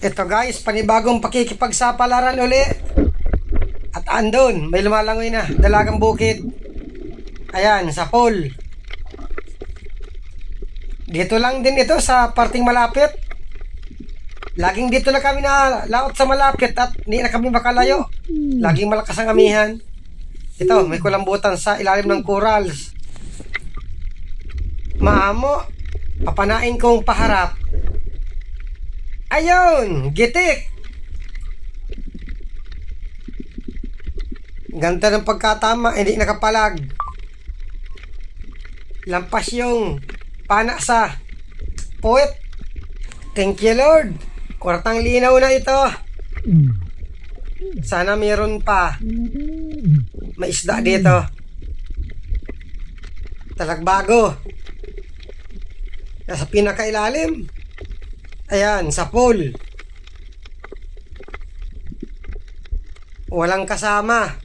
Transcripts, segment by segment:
Ito guys, panibagong pakikipagsapalaran uli. At andun, may lumalangoy na, dalagang bukid. Ayan, sa pool. Dito lang din ito sa parting malapit. Laging dito na kami na laot sa malapit at hindi na kami makalayo. Laging malakas ang amihan. Ito, may kulambutan sa ilalim ng corals. Maamo, papanain kong paharap. Ayun, gitik. Ganda ng pagkatama, hindi nakapalag. Lampas yung pana sa puwet. Thank you Lord. Kwartang linaw na ito. Sana meron pa. May isda dito. Talagbago. Nasa pinakailalim. Ayan, sa pool. Walang kasama.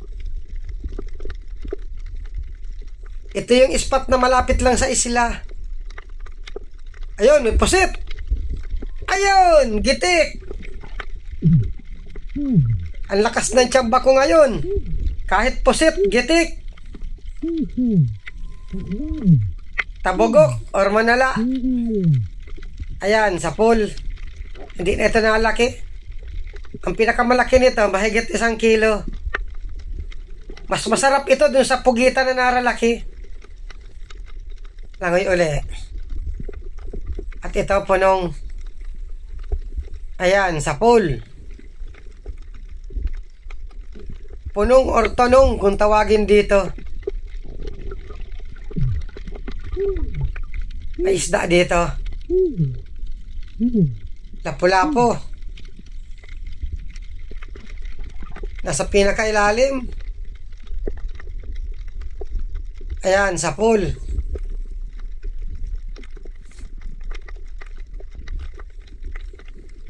Ito yung spot na malapit lang sa isla. Ayun, may pusit. Ayun, gitik. Ang lakas ng tiyamba ko ngayon. Kahit pusit, gitik. Tabogok or manala. Ayan, sa pool. Hindi na ito nalaki. Ang pinakamalaki nito, mahigit 1 kilo. Mas masarap ito dun sa pugitan na naralaki. Langoy uli. At ito punong. Ayan, sa pool. Punong or tonong kung tawagin dito. May isda dito. Lapu-lapo. Nasa pinakailalim. Ayan, sa pool.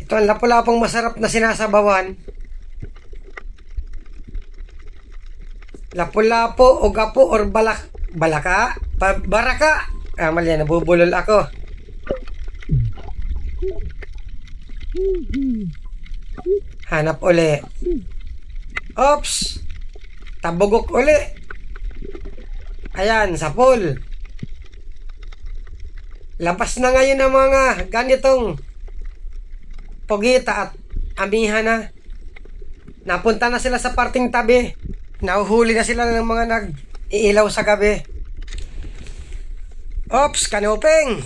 Ito ang lapu-lapong masarap na sinasabawan. Lapu-lapo o gapo or balaka? Baraka. Mali, nabubulol ako. Hanap uli. Oops. Tabugok uli. Ayan, sa pool. Lampas na ngayon ang mga ganitong pugita at amihan na. Napunta na sila sa parting tabi. Nahuhuli na sila ng mga nag-iilaw sa gabi. Oops, kanuping.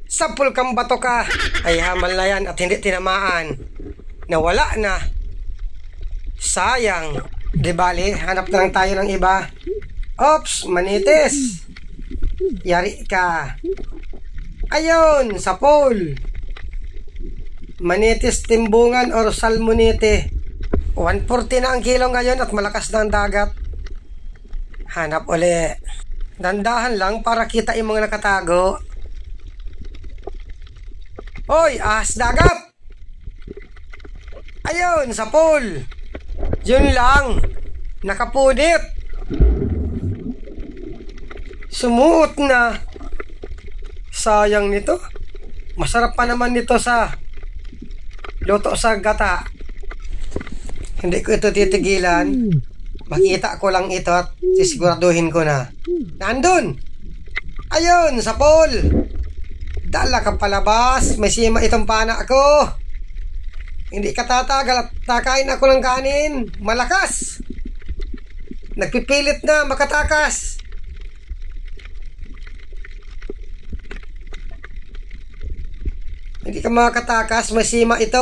Sapul kang bato ka. Ay hamal na yan at hindi tinamaan. Nawala na. Sayang. Di bali, hanap na lang tayo ng iba. Oops, manitis. Yari ka. Ayun, sa pool. Manitis timbungan or salmonite. 140 na ang kilo ngayon at malakas na ang dagat. Hanap uli. Dandahan lang para kita yung mga nakatago. Hoy, ahas dagat! Ayun, sa pool. Yun lang. Nakapunit. Sumuot na. Sayang nito. Masarap pa naman nito sa luto sa gata. Hindi ko ito titigilan. Makita ko lang ito at sisiguraduhin ko na. Nandun! Ayun, sa pool! Dala ka palabas. May sima itong pana ako. Hindi ka tatagal at nakain ako ng kanin. Malakas! Nagpipilit na makatakas. Hindi ka makatakas. May sima ito.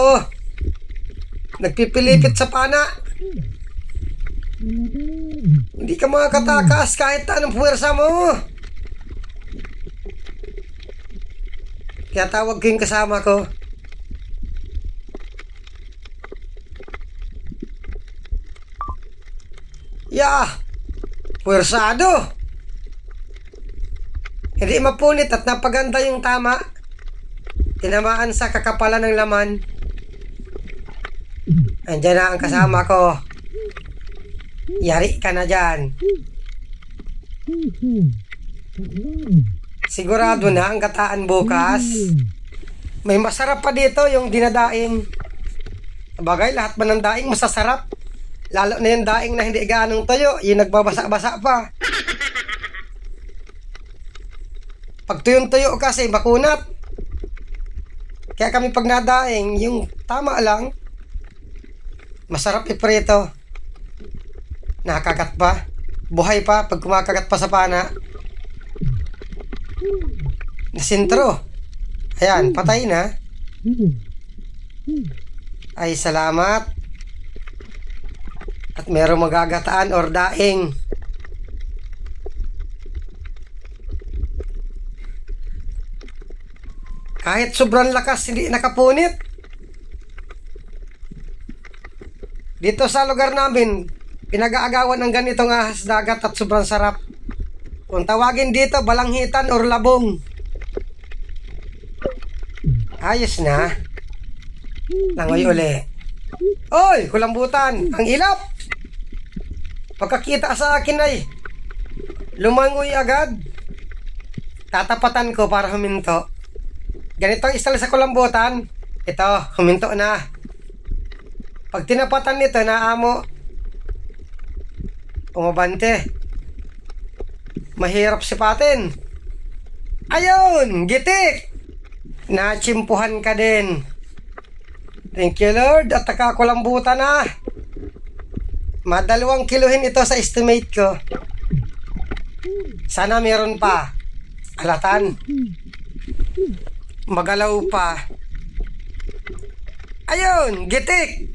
Nagpipilipit sa pana. Hindi ka makatakas kahit anong puwersa mo. Kaya tawag ko yung kasama ko. Puwersado. Hindi mapunit at napaganda yung tama. Tinamaan sa kakapalan ng laman. Andiyan na ang kasama ko. Yari ka na dyan. Sigurado na ang kataan bukas. May masarap pa dito yung dinadaing. Bagay, lahat ba ng daing masasarap? Lalo na yung daing na hindi ganong tuyo, yung nagbabasa-basa pa. Pag tuyong-tuyo kasi, makunat. Kaya kami pag nadaing, yung tama lang, masarap iprito. Nakakagat pa. Buhay pa pag kumakagat pa sa pana. Nasintro. Ayan, patay na. Ay, salamat. At merong magagataan or daing. Kahit sobrang lakas, hindi nakapunit. Dito sa lugar namin, pinag-aagawan ng ganitong ahas dagat at sobrang sarap. Kung tawagin dito, balanghitan or labong. Ayos na. Langoy uli. Oy, kulambutan. Ang ilap. Pagkakita sa akin ay lumangoy agad. Tatapatan ko para huminto. Ganito ang style sa kulambutan. Ito, huminto na. Pag tinapatan nito, naamo. Umabante. Mahirap sipatin. Ayun, gitik. Nachimpuhan ka din. Thank you, Lord. At nakakulambutan na. Madalawang kiluhin ito sa estimate ko. Sana meron pa. Alatan. Magalaw pa. Ayun, gitik.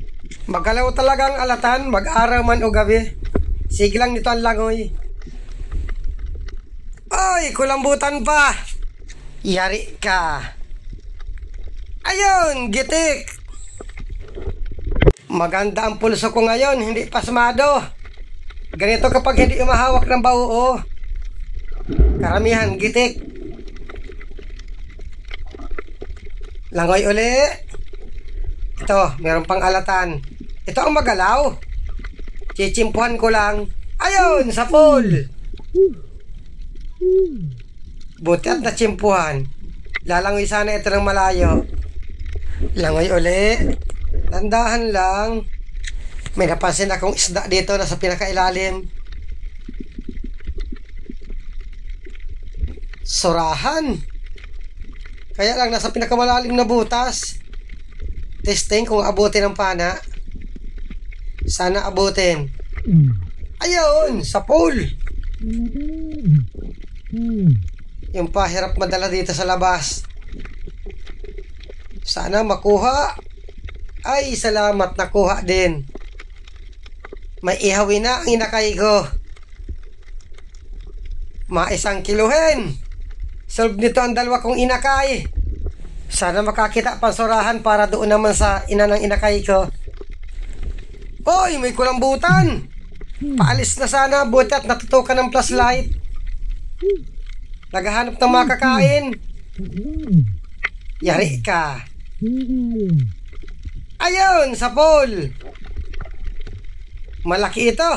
Magalaw talagang alatan, mag-araw man o gabi. Sige lang nito ang langoy. Oy, kulambutan pa. Yari ka. Ayun, gitik. Maganda ang pulso ko ngayon, hindi pasmado. Ganito kapag hindi umahawak ng bauo. Karamihan, gitik. Langoy uli. Ito, meron pang alatan. Ito ang magalaw. Chichimpuhan ko lang. Ayun, sa pool. Buti at nachimpuhan. Lalangoy sana ito ng malayo. Langoy uli. Tandahan lang. May napansin akong isda dito na sa pinakailalim. Surahan. Kaya lang nasa pinakamalalim na butas. Testing kung abutin ang pana. Sana abutin. Ayun, sa pool. Yung pahirap madala dito sa labas. Sana makuha. Ay, salamat, nakuha din. May ihawin na ang inakay ko. Maisang kiluhin. Solve nito ang dalawa kong inakay. Sana makakita pansurahan para doon naman sa ina ng inakay ko. Oy, may kulambutan. Paalis na sana, buti at natutukan ng flashlight. Naghahanap ng makakain. Yari ka. Ayun, sa pool. Malaki ito.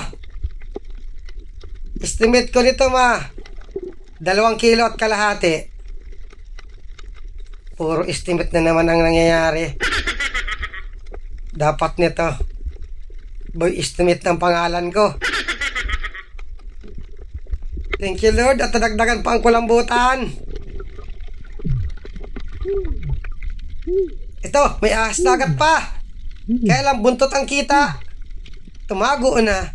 Estimate ko nito 2 kilo at kalahati. Puro estimate na naman ang nangyayari. Dapat nito boy estimate ng pangalan ko. Thank you, Lord. At nadagdagan pa ang kulambutan. Ito, may ahas dagat pa. Kaya lang buntot ang kita. Tumago na.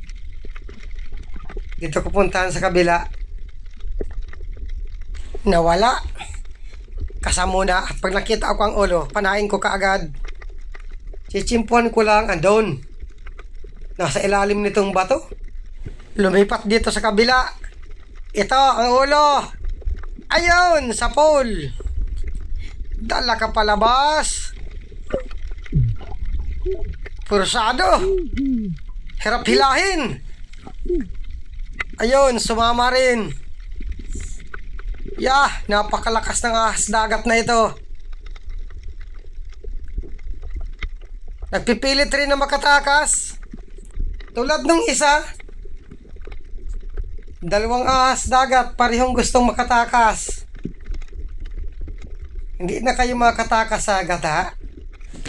Dito ko puntahan sa kabila. Nawala. Kasama na. At pag nakita ako ang ulo, panain ko kaagad. Chichimpuan ko lang. Andun. Nasa ilalim nitong bato. Lumipat dito sa kabila. Ito ang ulo. Ayun, sa pool. Dala ka palabas. Pursado. Hirap hilahin. Ayun, sumama rin. Napakalakas ng ahas dagat na ito. Nagpipilit rin na makatakas. Tulad nung isa. 2 ahas dagat, parehong gustong makatakas. Hindi na kayo makatakas sa gata.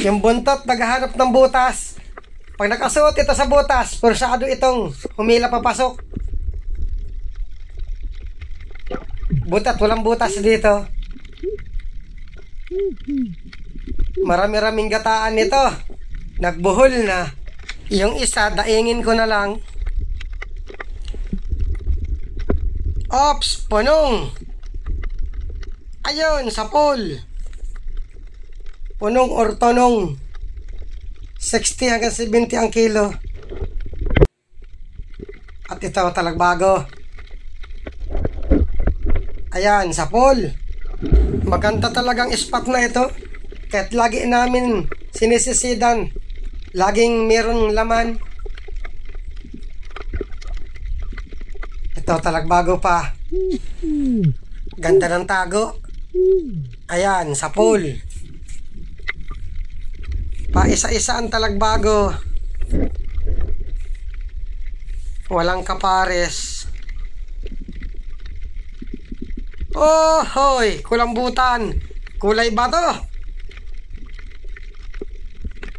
Yung buntot, naghahanap ng butas. Pag nakasuot ito sa butas, pursado itong humila papasok. Butat, walang butas dito. Marami-raming gataan nito. Nagbuhol na. Yung isa, daingin ko na lang. Ops, punong. Ayun, sa pool. Punong or tonong. 60 hanggang 70 ang kilo. At ito, talagbago. Ayan, sa pool. Maganda talagang spot na ito. Kahit lagi namin sinisisidan, laging mayroong laman. Ito, talagbago pa. Ganda ng tago. Ayan, sa pool. Paisa-isa ang talagbago. Walang kapares. Oh, hoy, kulambutan. Kulay ba to?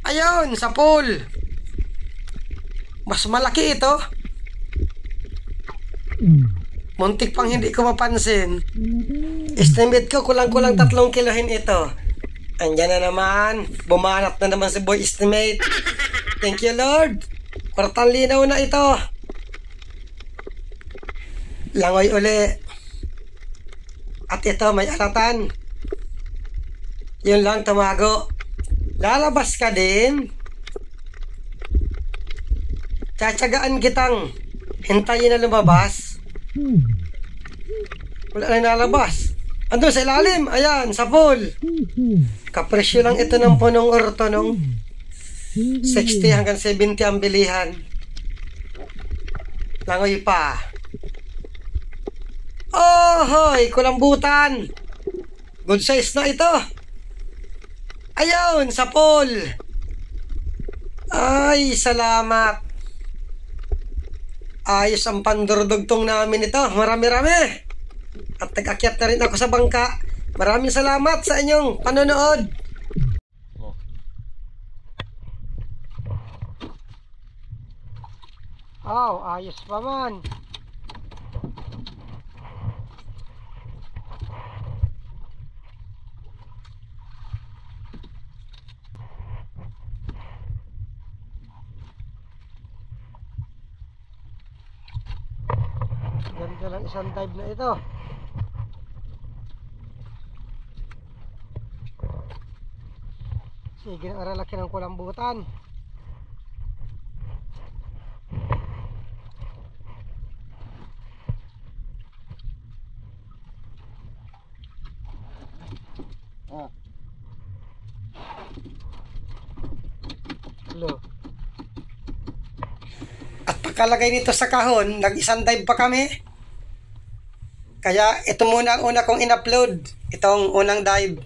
Ayun, sa pool. Mas malaki ito. Muntik pang hindi ko mapansin. Estimate ko kulang-kulang 3 kilohin ito. Andyan na naman. Bumanat na naman si Boy Estimate. Thank you, Lord. Kwartang linaw na ito. Langoy uli. At ito, may alatan. Yun lang, tumago. Lalabas ka din. Tsatsagaan kitang hintayin na lumabas. Wala na nalabas. Andun sa ilalim. Ayan, sa pool. Kapresyo lang ito ng punong or tonong. 60 hanggang 70 ang bilihan. Langoy pa. Oh, hoy, kulambutan. Good size na ito. Ayun, sa pool. Ay, salamat. Ayos ang pandurdugtong namin ito. Marami-rami. At nag-akyat na rin ako sa bangka. Maraming salamat sa inyong panonood. Oh, ayos pa man. Ganda lang isang dive na ito. Sige na aralaki ng kulambutan. Hello. At pagkalagay nito sa kahon, nag-isang dive pa kami. Kaya ito muna ang una kong in-upload. Itong unang dive.